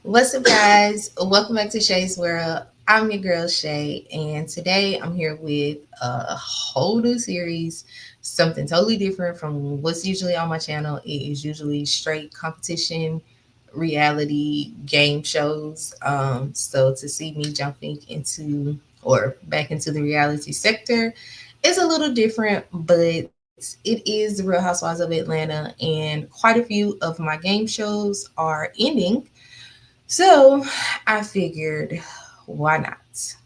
What's up, guys? Welcome back to Shay's World. I'm your girl Shay, and today I'm here with a whole new series, something totally different from what's usually on my channel. It is usually straight competition, reality game shows. So to see me jumping into or back into the reality sector is a little different, but it is the Real Housewives of Atlanta, and quite a few of my game shows are ending. So I figured, why not?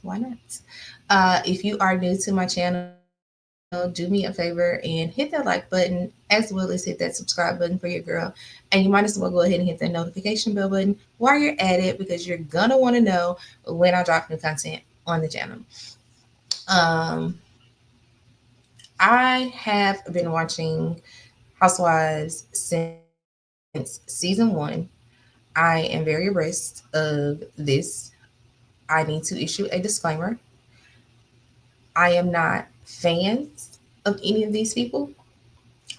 Why not? If you are new to my channel, do me a favor and hit that like button as well as hit that subscribe button for your girl. And you might as well go ahead and hit that notification bell button while you're at it because you're gonna want to know when I drop new content on the channel. Um, I have been watching Housewives since season one. I am very abreast of this. I need to issue a disclaimer. I am not fans of any of these people.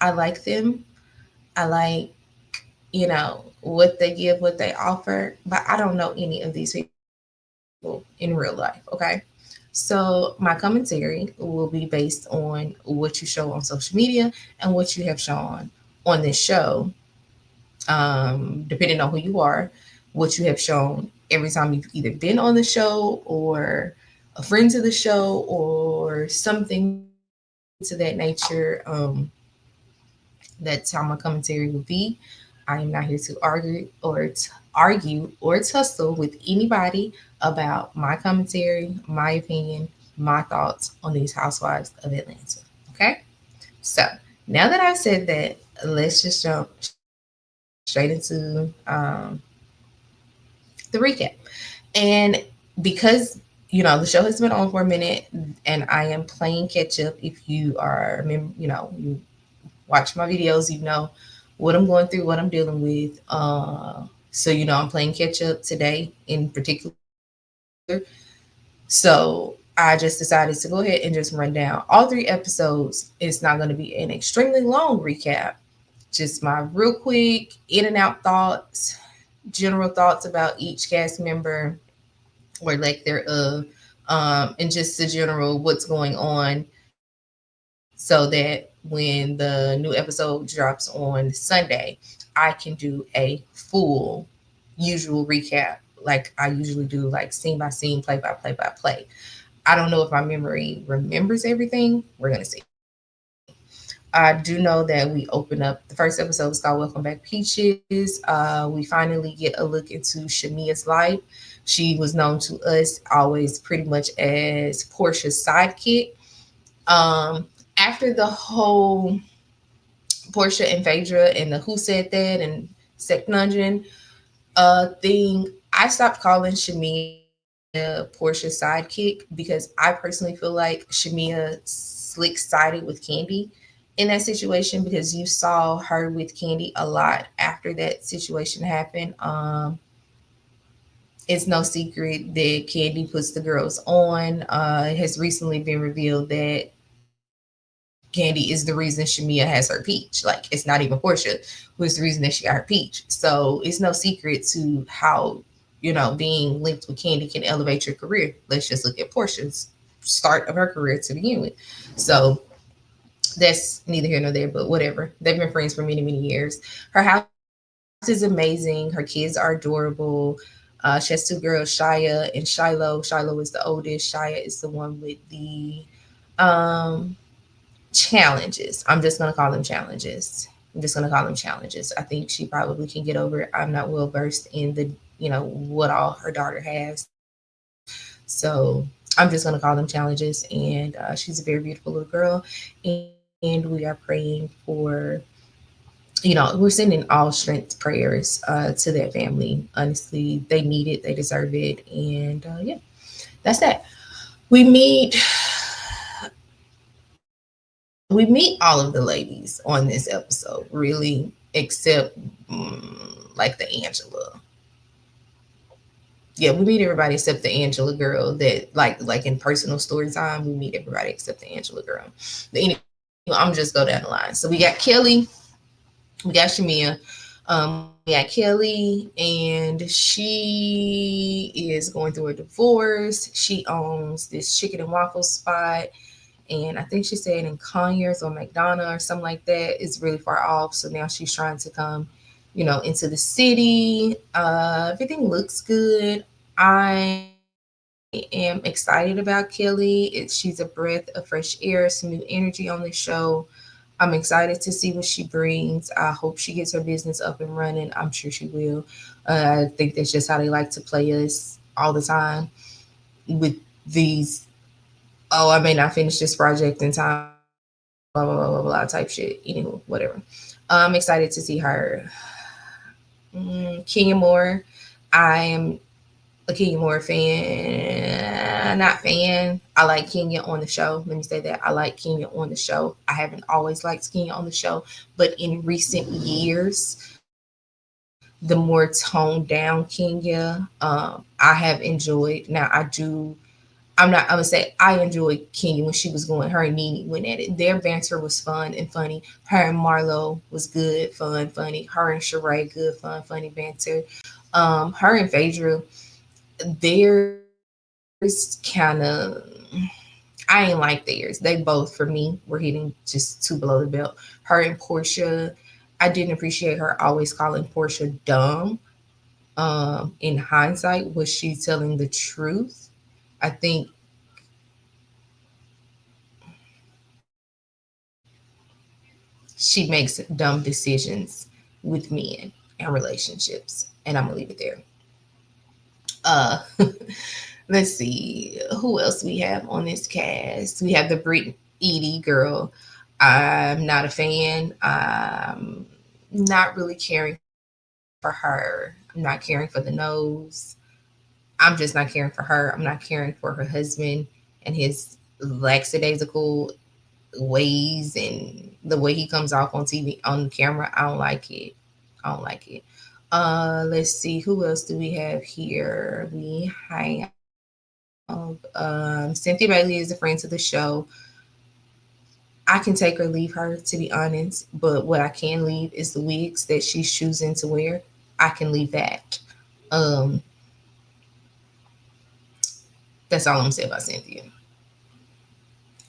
I like them. I like, what they give, what they offer, but I don't know any of these people in real life, okay? So my commentary will be based on what you show on social media and what you have shown on this show, depending on who you are, what you have shown every time you've either been on the show or a friend to the show or something to that nature. That's how my commentary will be. I am not here to argue or tussle with anybody about my commentary, my opinion, my thoughts on these housewives of Atlanta. Okay? So now that I've said that, let's just jump straight into the recap. And because the show has been on for a minute, and I am playing catch up. If you are, you watch my videos, you know what I'm going through, what I'm dealing with. So I'm playing catch up today in particular. So I just decided to go ahead and just run down all three episodes. It's not going to be an extremely long recap, just my real quick in and out thoughts, general thoughts about each cast member or lack thereof, and just the general what's going on, so that when the new episode drops on Sunday, I can do a full usual recap like I usually do, like scene by scene, play by play. I don't know if my memory remembers everything. We're gonna see. I do know that we open up. The first episode was called "Welcome Back, Peaches." We finally get a look into Shamea's life. She was known to us always pretty much as Portia's sidekick. After the whole Portia and Phaedra and the Who Said That and Secnungeon thing, I stopped calling Shamea Portia's sidekick because I personally feel like Shamea slick sided with Candy in that situation, because you saw her with Candy a lot after that situation happened. It's no secret that Candy puts the girls on. It has recently been revealed that Candy is the reason Shamea has her peach. Like, it's not even Portia who's the reason that she got her peach. So it's no secret to how, being linked with Candy can elevate your career. Let's just look at Portia's start of her career to begin with. So that's neither here nor there, but whatever. They've been friends for many, many years. Her house is amazing. Her kids are adorable. She has two girls, Shia and Shiloh. Shiloh is the oldest. Shia is the one with the um challenges. I'm just gonna call them challenges. I'm just gonna call them challenges. I think she probably can get over it. I'm not well versed in the what all her daughter has. So I'm just gonna call them challenges. And she's a very beautiful little girl. And we are praying for, we're sending all strength prayers to that family. Honestly, they need it, they deserve it. And yeah, that's that. We meet we meet all of the ladies on this episode, really, except like the Angela. Yeah, we meet everybody except the Angela girl. That like in personal story time, we meet everybody except the Angela girl. But anyway, I'm just go down the line. So we got Kelly, we got Shamea, We got Kelly, and she is going through a divorce. She owns this chicken and waffle spot, and I think she said in Conyers or McDonough or something like that. It's really far off. So now she's trying to come, into the city. Everything looks good. I am excited about Kelly. She's a breath of fresh air, some new energy on the show. I'm excited to see what she brings. I hope she gets her business up and running. I'm sure she will. I think that's just how they like to play us all the time with these. Oh, I may not finish this project in time. Blah blah blah blah blah type shit. Anywho, whatever. I'm excited to see her. Kenya Moore. I am a Kenya Moore fan. Not fan. I like Kenya on the show. Let me say that. I like Kenya on the show. I haven't always liked Kenya on the show, but in recent years, the more toned down Kenya, I have enjoyed. Now I do. I'm not. I'm gonna say I enjoyed Kenya when she was going. Her and Nene went at it. Their banter was fun and funny. Her and Marlo was good, fun, funny. Her and Sheree, good, fun, funny banter. Her and Phaedra, theirs kind of, I ain't like theirs. They both for me were hitting just too below the belt. Her and Porchea, I didn't appreciate her always calling Portia dumb. In hindsight, was she telling the truth? I think she makes dumb decisions with men and relationships, and I'm gonna leave it there. Uh, let's see who else we have on this cast. We have the Brit Edie girl. I'm not a fan. I'm not really caring for her. I'm not caring for the nose. I'm just not caring for her. I'm not caring for her husband and his lackadaisical ways and the way he comes off on TV on camera. I don't like it. I don't like it. Let's see who else do we have here. We have Cynthia Bailey is a friend to the show. I can take or leave her, to be honest, but what I can leave is the wigs that she's choosing to wear. I can leave that. Um, that's all I'm gonna say about Cynthia.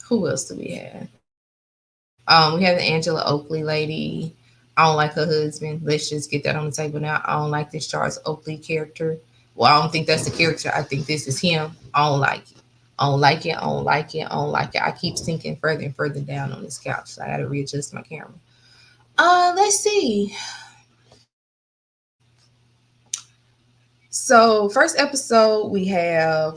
Who else do we have? We have the Angela Oakley lady. I don't like her husband. Let's just get that on the table now. I don't like this Charles Oakley character. Well, I don't think that's the character. I think this is him. I don't like it. I don't like it. I don't like it. I don't like it. I keep sinking further and further down on this couch. So I got to readjust my camera. Let's see. So first episode we have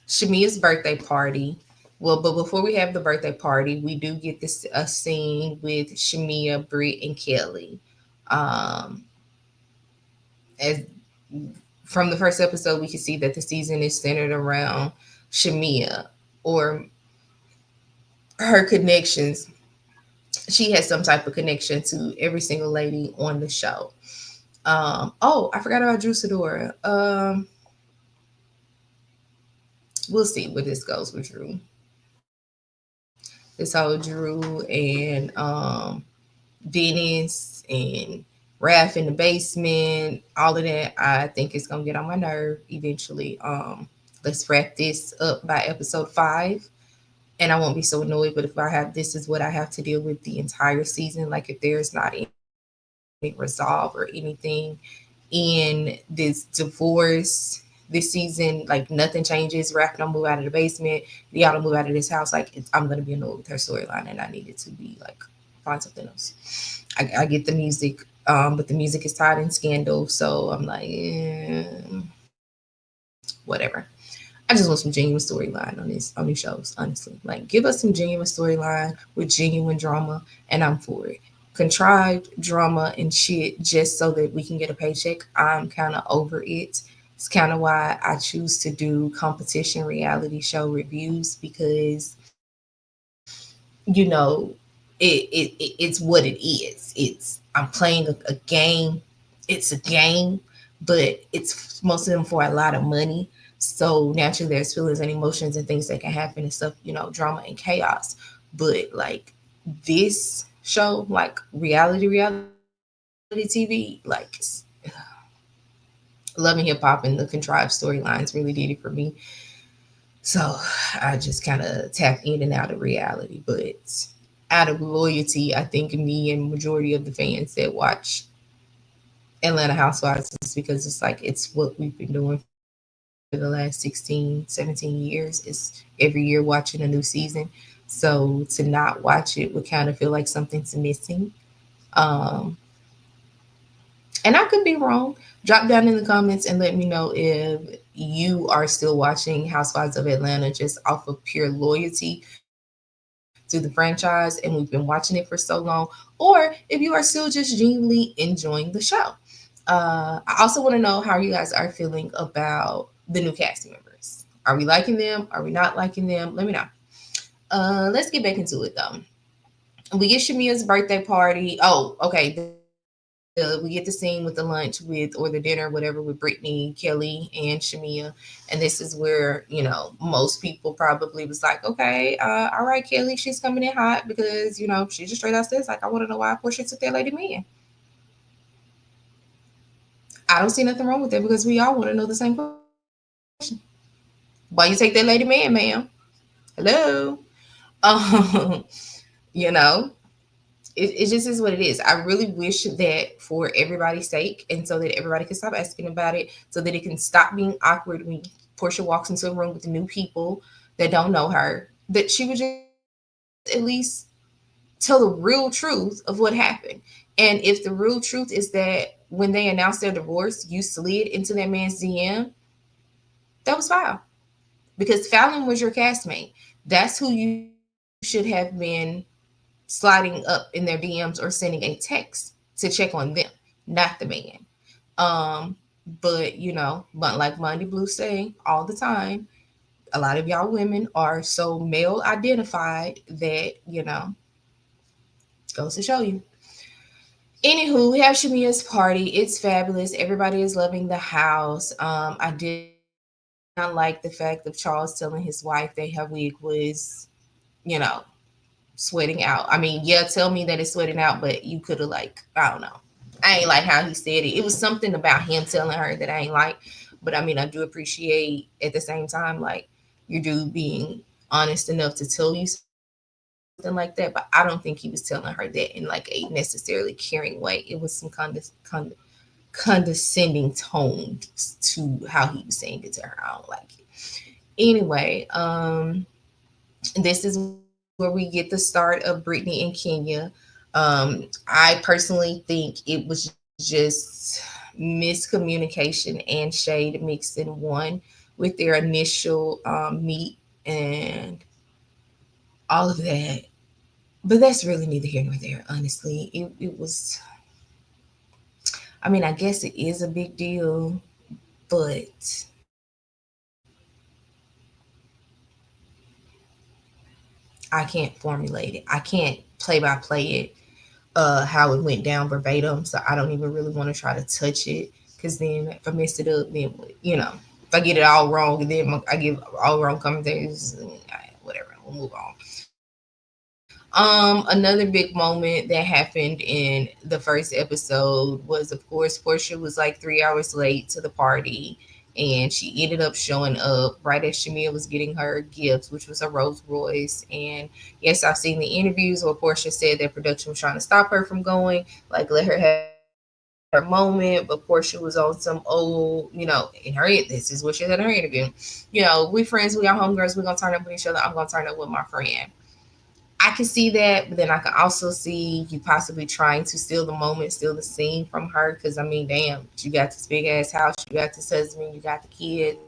Shamea's birthday party. Well, but before we have the birthday party, we do get this a scene with Shamea, Britt, and Kelly. Um, as from the first episode, we can see that the season is centered around Shamea or her connections. She has some type of connection to every single lady on the show. Oh, I forgot about Drew Sidora. We'll see where this goes with Drew. This whole Drew and Dennis and Raph in the basement, all of that, I think it's gonna get on my nerve eventually. Let's wrap this up by episode 5. And I won't be so annoyed, but if I have this is what I have to deal with the entire season, like if there's not any resolve or anything in this divorce this season, like nothing changes. Raph don't move out of the basement. Y'all don't move out of this house. Like I'm gonna be annoyed with her storyline, and I need it to be like find something else. I get the music, but the music is tied in scandal, so I'm like, whatever. I just want some genuine storyline on these shows, honestly. Like give us some genuine storyline with genuine drama, and I'm for it. Contrived drama and shit just so that we can get a paycheck. I'm kind of over it. It's kind of why I choose to do competition reality show reviews because you know it's what it is. It's I'm playing a game. It's a game, but it's most of them for a lot of money. So naturally, there's feelings and emotions and things that can happen and stuff. Drama and chaos. But like this. show, like reality TV, like Love and Hip Hop and the contrived storylines really did it for me. So I just kind of tapped in and out of reality. But out of loyalty, I think me and majority of the fans that watch Atlanta Housewives is because it's like it's what we've been doing for the last 16, 17 years. Is every year watching a new season. So to not watch it would kind of feel like something's missing. Um, and I could be wrong. Drop down in the comments and let me know if you are still watching Housewives of Atlanta just off of pure loyalty to the franchise and we've been watching it for so long, or if you are still just genuinely enjoying the show. I also want to know how you guys are feeling about the new cast members. Are we liking them? Are we not liking them? Let me know. Let's get back into it though. We get Shamea's birthday party. Oh, okay. We get the scene with the lunch with, or the dinner, whatever, with Brittany, Kelly, and Shamea. And this is where, most people probably was like, okay, all right, Kelly, she's coming in hot because, she just straight out says, like, I want to know why Portia took that lady man. I don't see nothing wrong with that because we all want to know the same question. Why you take that lady man, ma'am? Hello? Um, you know, it just is what it is. I really wish that for everybody's sake, and so that everybody can stop asking about it, so that it can stop being awkward when Portia walks into a room with new people that don't know her, that she would just at least tell the real truth of what happened. And if the real truth is that when they announced their divorce, you slid into that man's DM, that was foul. Because Fallon was your castmate. That's who you should have been sliding up in their DMs or sending a text to check on them, not the man. Um, but but like Monday Blue say all the time, a lot of y'all women are so male identified that goes to show you. Anywho, we have Shamea's party. It's fabulous. Everybody is loving the house. I did not like the fact of Charles telling his wife that her wig was, you know, sweating out. I mean, yeah, tell me that it's sweating out, but you could have like, I don't know. I ain't like how he said it. It was something about him telling her that I ain't like. But I mean, I do appreciate at the same time, like, your dude being honest enough to tell you something like that. But I don't think he was telling her that in like a necessarily caring way. It was some condescending tone to how he was saying it to her. I don't like it. Anyway, this is where we get the start of Brittany and Kenya. I personally think it was just miscommunication and shade mixed in one with their initial meet and all of that. But that's really neither here nor there, honestly. It was, I mean, I guess it is a big deal, but I can't formulate it. I can't play by play it how it went down verbatim. So I don't even really want to try to touch it because then if I mess it up, then if I get it all wrong and then I give all wrong commentaries, whatever, we'll move on. Another big moment that happened in the first episode was, of course, Portia was like 3 hours late to the party, and she ended up showing up right as Shamea was getting her gifts, which was a Rolls Royce. And yes, I've seen the interviews where Portia said that production was trying to stop her from going, like let her have her moment. But Portia was on some old, in her, this is what she said in her interview. We friends, we are homegirls, we're gonna turn up with each other. I'm gonna turn up with my friend. I can see that, but then I can also see you possibly trying to steal the moment, steal the scene from her. Because I mean, damn, you got this big ass house, you got this husband, you got the kids,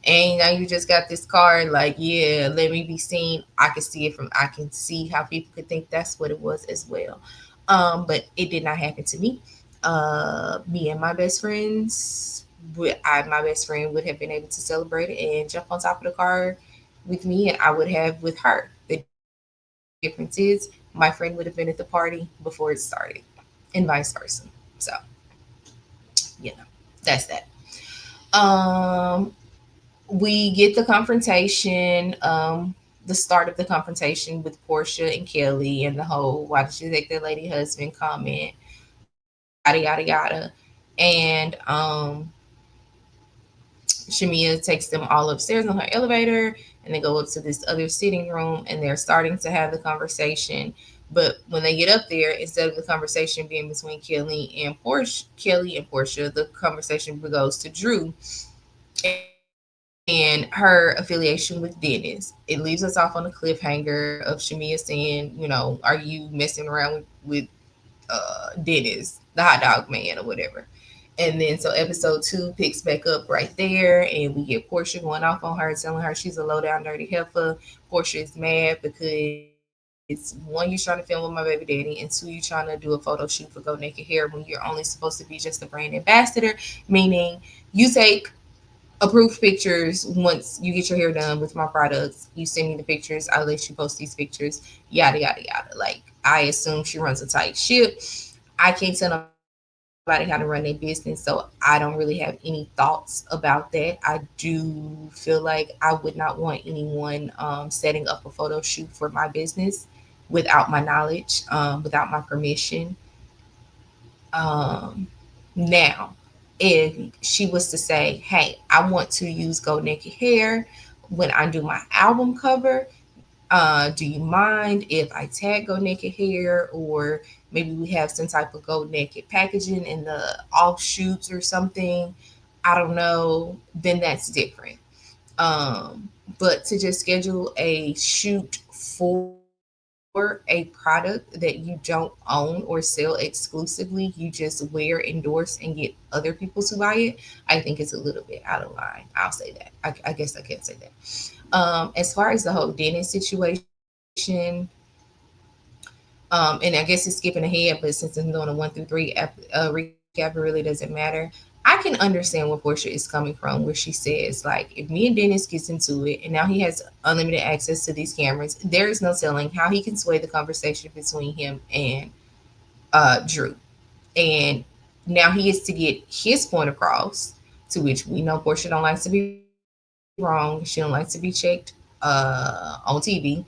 and now you just got this car. Like, yeah, let me be seen. I can see it from. I can see how people could think that's what it was as well. But it did not happen to me. Me and my best friends, my best friend would have been able to celebrate it and jump on top of the car with me, and I would have with her. The difference is my friend would have been at the party before it started, and vice versa. So, you know, that's that. Um, we get the confrontation. the start of the confrontation with Portia and Kelly and the whole "why did you take that lady husband" comment, yada yada yada, and Shamea takes them all upstairs on her elevator, and they go up to this other sitting room, and they're starting to have the conversation. But when they get up there, instead of the conversation being between Kelly and Portia, the conversation goes to Drew and her affiliation with Dennis. It leaves us off on a cliffhanger of Shamea saying, are you messing around with Dennis, the hot dog man, or whatever. And then so episode 2 picks back up right there, and we get Portia going off on her, telling her she's a low down dirty heifer. Portia is mad because one, you're trying to film with my baby daddy, and two, you're trying to do a photo shoot for Go Naked Hair when you're only supposed to be just a brand ambassador, meaning you take approved pictures once you get your hair done with my products. You send me the pictures, I let you post these pictures, yada yada yada. Like, I assume she runs a tight ship. I can't tell nobody how to run their business, so I don't really have any thoughts about that. I do feel like I would not want anyone setting up a photo shoot for my business without my knowledge, without my permission. Um, Now, if she was to say, "Hey, I want to use Go Naked Hair when I do my album cover. Do you mind if I tag Go Naked Hair, or maybe we have some type of Go Naked packaging in the offshoots or something?" I don't know. Then that's different. But to just schedule a shoot for a product that you don't own or sell exclusively, you just wear, endorse, and get other people to buy it, I think it's a little bit out of line. I'll say that. I guess I can't say that. As far as the whole Dennis situation, and I guess it's skipping ahead, but since I'm doing a 1 through 3 recap, it really doesn't matter. I can understand where Portia is coming from, where she says, like, if me and Dennis gets into it, and now he has unlimited access to these cameras, there is no telling how he can sway the conversation between him and Drew. And now he is to get his point across, to which we know Portia don't like to be wrong. She don't like to be checked on TV.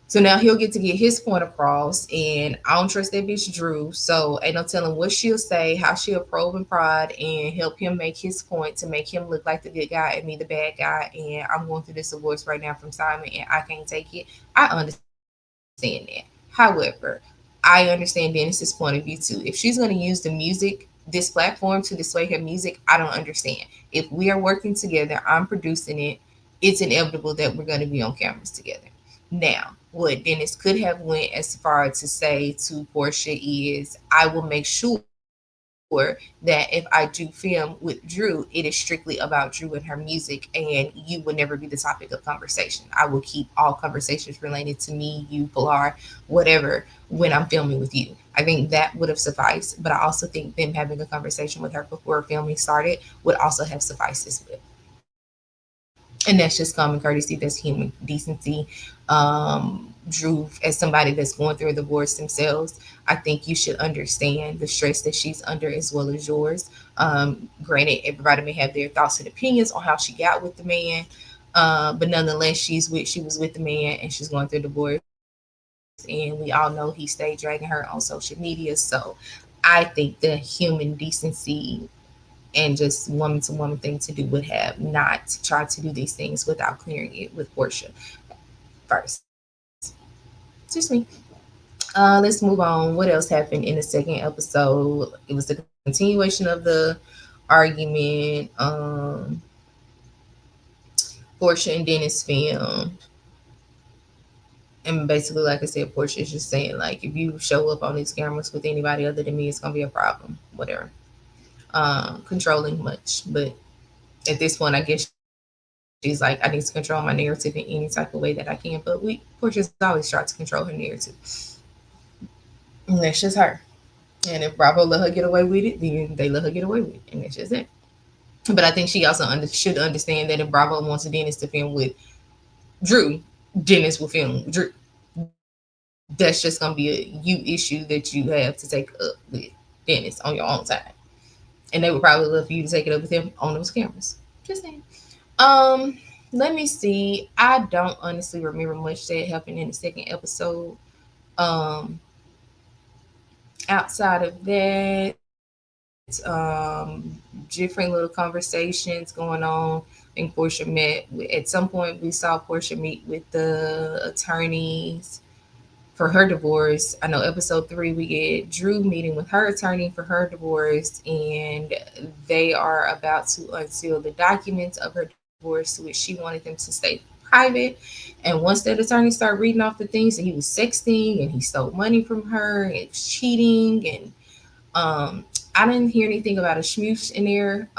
So now he'll get to get his point across, and I don't trust that bitch Drew. So ain't no telling what she'll say, how she'll probe and prod and help him make his point to make him look like the good guy and me the bad guy. And I'm going through this divorce right now from Simon, and I can't take it. I understand that. However, I understand Dennis's point of view too. If she's going to use the music, this platform, to display her music, I don't understand. If we are working together, I'm producing it, it's inevitable that we're going to be on cameras together. Now, what Dennis could have went as far to say to Portia is, "I will make sure that if I do film with Drew, it is strictly about Drew and her music, and you will never be the topic of conversation. I will keep all conversations related to me, you, Pilar, whatever, when I'm filming with you." I think that would have sufficed, but I also think them having a conversation with her before filming started would also have sufficed as well. And that's just common courtesy. That's human decency. Drew, as somebody that's going through a divorce themselves, I think you should understand the stress that she's under as well as yours. Granted, everybody may have their thoughts and opinions on how she got with the man, but nonetheless, she was with the man, and she's going through a divorce. And we all know he stayed dragging her on social media. So I think the human decency and just woman to woman thing to do would have not tried to do these things without clearing it with Portia first. Just me. Let's move on. What else happened in the second episode? It was the continuation of the argument. Portia and Dennis film. And basically, like I said, Portia is just saying, like, if you show up on these cameras with anybody other than me, it's gonna be a problem. Whatever. Controlling much, but at this point, I guess she's like, I need to control my narrative in any type of way that I can. But Portia's always tried to control her narrative, and that's just her. And if Bravo let her get away with it, then they let her get away with it, and that's just it. But I think she also should understand that if Bravo wants Dennis to film with Drew, Dennis will film with Drew. That's just gonna be a you issue that you have to take up with Dennis on your own time. And they would probably love for you to take it up with him on those cameras. Just saying. Um, Let me see. I don't honestly remember much that happened in the second episode. Um, Outside of that, different little conversations going on. I think Portia at some point we saw Portia meet with the attorneys for her divorce. I know episode 3 we get Drew meeting with her attorney for her divorce, and they are about to unseal the documents of her divorce, which she wanted them to stay private. And once that attorney started reading off the things that he was sexting and he stole money from her and cheating, and I didn't hear anything about a schmoosh in there.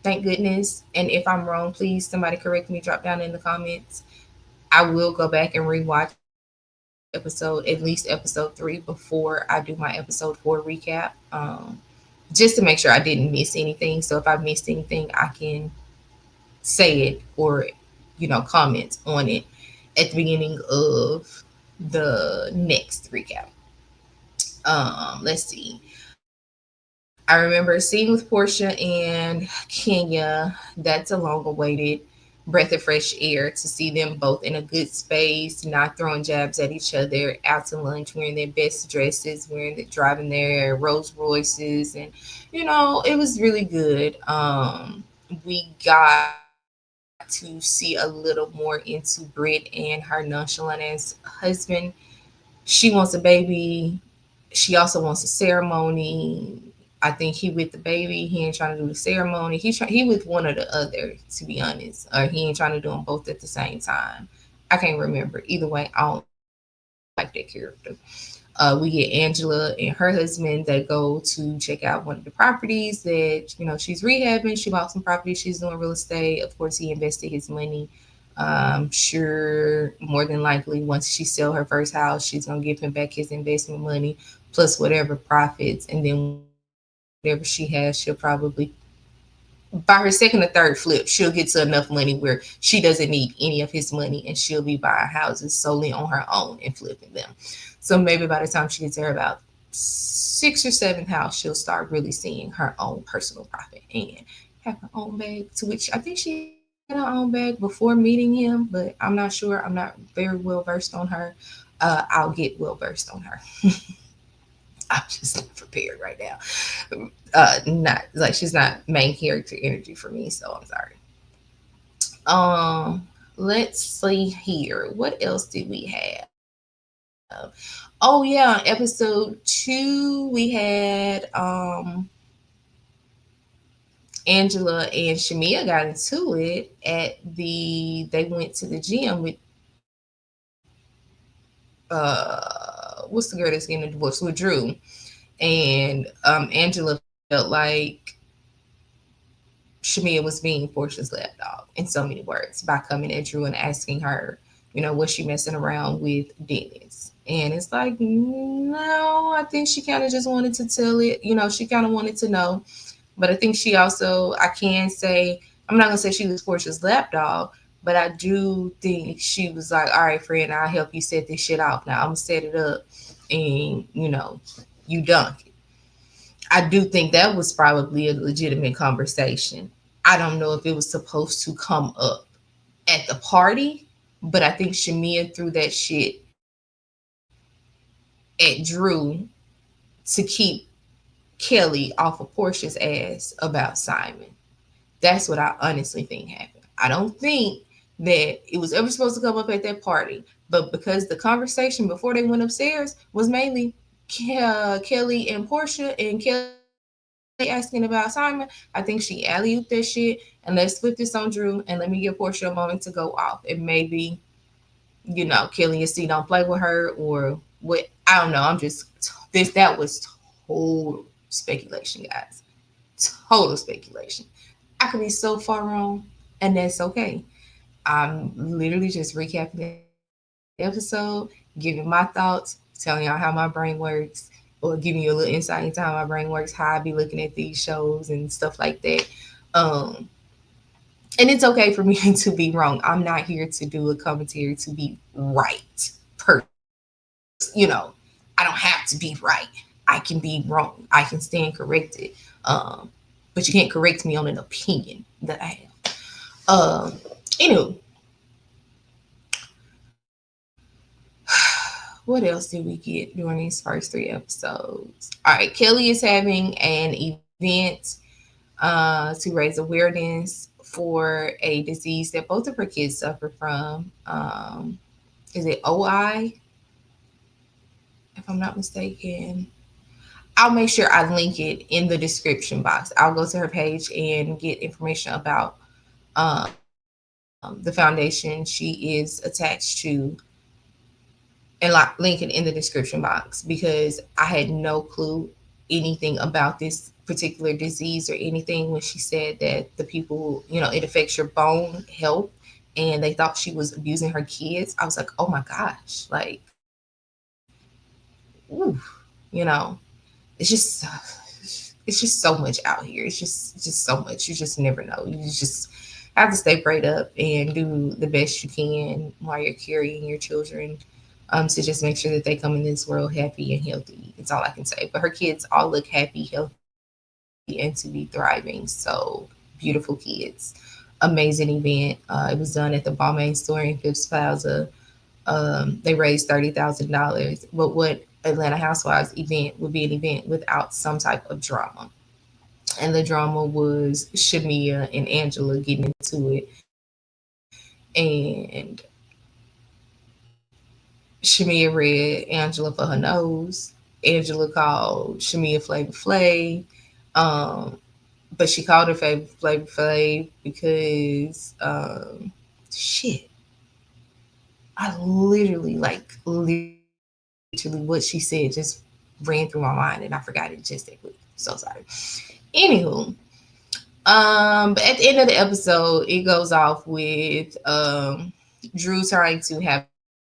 Thank goodness. And if I'm wrong, please somebody correct me. Drop down in the comments. I will go back and rewatch at least episode 3 before I do my episode 4 recap. Just to make sure I didn't miss anything. So if I missed anything, I can say it or, comment on it at the beginning of the next recap. Let's see. I remember seeing with Portia and Kenya. That's a long awaited breath of fresh air to see them both in a good space, not throwing jabs at each other, out to lunch, wearing their best dresses, driving their Rolls Royces, and it was really good. We got to see a little more into Britt and her nonchalant ass husband. She wants a baby. She also wants a ceremony. I think he with the baby. He ain't trying to do the ceremony. He with one or the other, to be honest. Or he ain't trying to do them both at the same time. I can't remember. Either way, I don't like that character. We get Angela and her husband that go to check out one of the properties that she's rehabbing. She bought some property. She's doing real estate. Of course, he invested his money. Sure, more than likely, once she sell her first house, she's gonna give him back his investment money plus whatever profits, and then whatever she has, she'll probably by her second or third flip, she'll get to enough money where she doesn't need any of his money, and she'll be buying houses solely on her own and flipping them. So maybe by the time she gets to her about 6 or 7 house, she'll start really seeing her own personal profit and have her own bag. To which I think she had her own bag before meeting him, but I'm not sure. I'm not very well versed on her. I'll get well versed on her. I'm just not prepared right now. Not like she's not main character energy for me, so I'm sorry. Let's see here. What else did we have? Oh yeah, episode 2 we had Angela and Shamea got into it at they went to the gym with what's the girl that's getting a divorce with Drew, and Angela felt like Shamea was being Portia's lapdog in so many words by coming at Drew and asking her, was she messing around with Dennis? And it's like, no, I think she kind of just wanted to tell it. She kind of wanted to know. But I think she also, I can say, I'm not going to say she was Portia's lapdog, but I do think she was like, all right, friend, I'll help you set this shit off. Now I'm going to set it up and, you dunk it. I do think that was probably a legitimate conversation. I don't know if it was supposed to come up at the party, but I think Shamia threw that shit at Drew to keep Kelly off of Portia's ass about Simon. That's what I honestly think happened. I don't think that it was ever supposed to come up at that party, but because the conversation before they went upstairs was mainly Kelly and Portia, and Kelly asking about Simon, I think she alley ooped that shit. And let's flip this on Drew, and let me give Portia a moment to go off. And maybe, Kelly and C don't play with her, or what? I don't know. I'm just that was total speculation, guys. Total speculation. I could be so far wrong, and that's okay. I'm literally just recapping the episode, giving my thoughts, telling y'all how my brain works, or giving you a little insight into how my brain works, how I be looking at these shows and stuff like that. Um, and it's okay for me to be wrong. I'm not here to do a commentary to be right. I don't have to be right. I can be wrong. I can stand corrected. Um, but you can't correct me on an opinion that I have. Anywho, what else did we get during these first three episodes? All right, Kelly is having an event to raise awareness for a disease that both of her kids suffer from. Is it OI? If I'm not mistaken. I'll make sure I link it in the description box. I'll go to her page and get information about the foundation she is attached to and link it in the description box because I had no clue anything about this particular disease or anything when she said that the people, it affects your bone health and they thought she was abusing her kids. I was like, oh my gosh, like, ooh, you know, it's just so much out here. It's just so much. You just never know. You just have to stay prayed up and do the best you can while you're carrying your children, to just make sure that they come in this world happy and healthy. It's all I can say. But her kids all look happy, healthy, and to be thriving. So beautiful kids. Amazing event. It was done at the Balmain store in Phipps Plaza. They raised $30,000. But what Atlanta Housewives event would be an event without some type of drama. And the drama was Shamea and Angela getting into it. And Shamea read Angela for her nose. Angela called Shamea Flavor Flav. Um, but she called her Flavor Flav because shit. I literally, literally, what she said just ran through my mind and I forgot it just that quick. So sorry. Anywho, but at the end of the episode, it goes off with Drew trying to have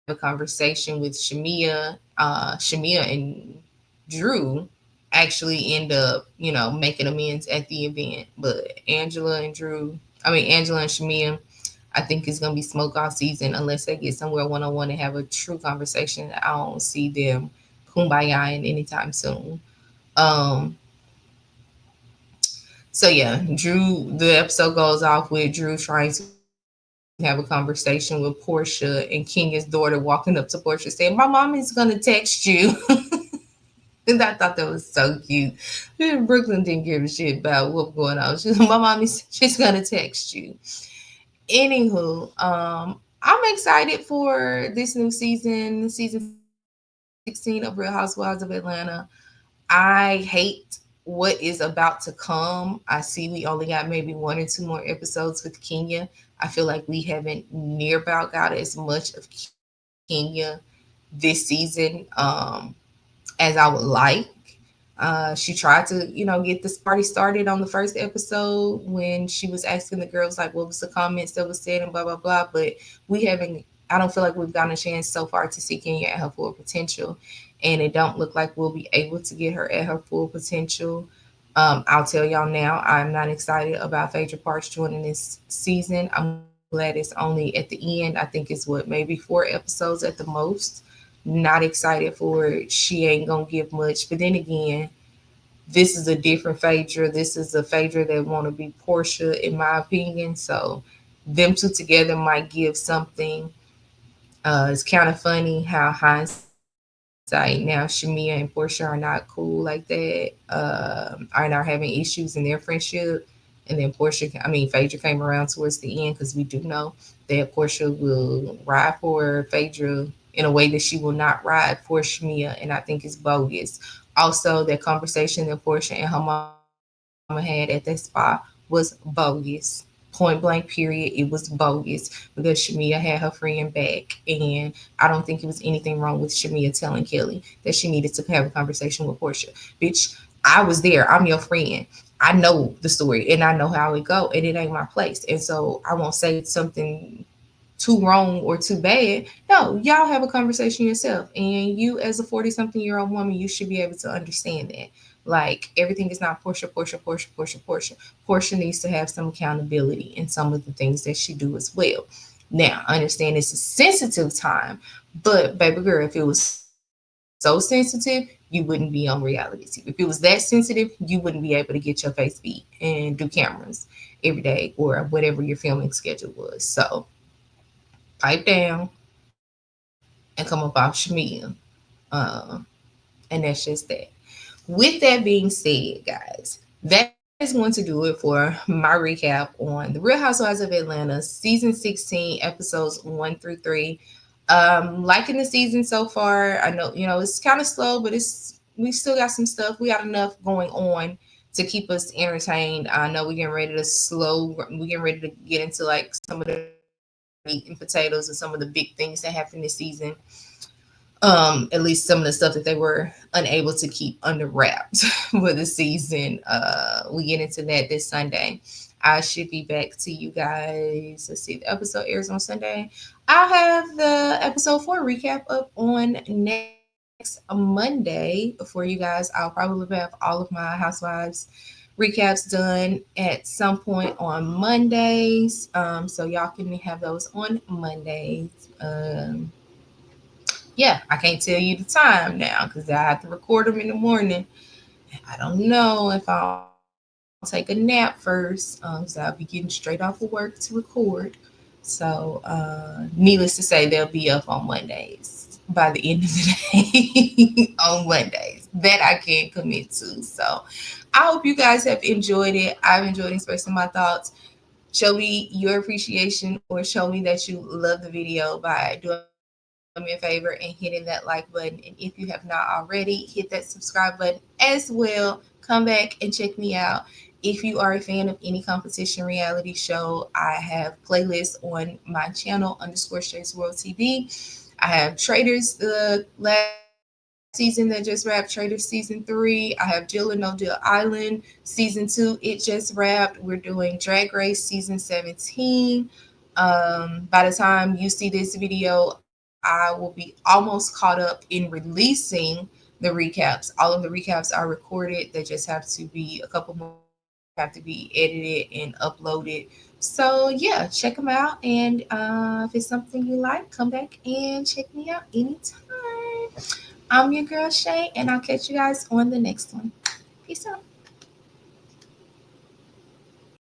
a conversation with Shamea. Shamea and Drew actually end up, making amends at the event. But Angela and Shamea, I think it's gonna be smoke all season unless they get somewhere one on one and have a true conversation. I don't see them kumbayaing anytime soon. Um, so yeah, the episode goes off with Drew trying to have a conversation with Porchea and Kenya's daughter walking up to Porchea saying, "My mom is gonna text you." And I thought that was so cute. Brooklyn didn't give a shit about what's going on. She's like, "My mom is she's gonna text you." Anywho, I'm excited for this new season 16 of Real Housewives of Atlanta. I hate what is about to come. I see we only got maybe one or two more episodes with Kenya. I feel like we haven't near about got as much of Kenya this season as I would like. She tried to, get this party started on the first episode when she was asking the girls like what was the comments that was said and blah blah blah. But we haven't. I don't feel like we've gotten a chance so far to see Kenya at her full potential, and it don't look like we'll be able to get her at her full potential. I'll tell y'all now, I'm not excited about Phaedra Parks joining this season. I'm glad it's only at the end. I think it's what, maybe 4 episodes at the most. Not excited for it. She ain't gonna give much. But then again, this is a different Phaedra. This is a Phaedra that want to be Porchea, in my opinion. So them two together might give something. It's kind of funny how hindsight now Shamea and Porchea are not cool like that. Are now having issues in their friendship. And then Phaedra came around towards the end because we do know that Porchea will ride for Phaedra in a way that she will not ride for Shamea, and I think it's bogus. Also, that conversation that Portia and her mama had at that spa was bogus. Point blank, period. It was bogus because Shamea had her friend back, and I don't think it was anything wrong with Shamea telling Kelly that she needed to have a conversation with Portia. Bitch, I was there. I'm your friend. I know the story and I know how it go, and it ain't my place. And so I won't say something too wrong or too bad. No, y'all have a conversation yourself. And you, as a 40 something year old woman, you should be able to understand that. Like, everything is not Portia, Portia, Portia, Portia, Portia. Portia needs to have some accountability in some of the things that she do as well. Now, I understand it's a sensitive time, but baby girl, if it was so sensitive, you would have you wouldn't be on reality TV. If it was that sensitive, you wouldn't be able to get your face beat and do cameras every day or whatever your filming schedule was. So pipe down and come up off Shamea. Um, and that's just that. With that being said, guys, that is going to do it for my recap on The Real Housewives of Atlanta, season 16, episodes 1 through 3. Liking the season so far. I know, it's kind of slow, but we still got some stuff. We got enough going on to keep us entertained. I know we're getting ready to get into like some of the meat and potatoes and some of the big things that happened this season. At least some of the stuff that they were unable to keep under wraps for the season. We get into that this Sunday. I should be back to you guys. Let's see, the episode airs on Sunday. I'll have the episode 4 recap up on next Monday for you guys. I'll probably have all of my Housewives recaps done at some point on Mondays. So y'all can have those on Mondays. Yeah, I can't tell you the time now because I have to record them in the morning. I don't know if I'll take a nap first, so I'll be getting straight off of work to record. So, needless to say, they'll be up on Mondays by the end of the day on Mondays. That I can commit to. So, I hope you guys have enjoyed it. I've enjoyed expressing my thoughts. Show me your appreciation or show me that you love the video by doing me a favor and hitting that like button. And if you have not already, hit that subscribe button as well. Come back and check me out. If you are a fan of any competition reality show, I have playlists on my channel _Shades World TV. I have Traders the last season that just wrapped, Traders season 3. I have Jill and No Deal Island season 2. It just wrapped. We're doing Drag Race season 17. By the time you see this video, I will be almost caught up in releasing the recaps. All of the recaps are recorded. They just have to be a couple more have to be edited and uploaded. So yeah, check them out. And if it's something you like, come back and check me out anytime. I'm your girl Shay, and I'll catch you guys on the next one. Peace out.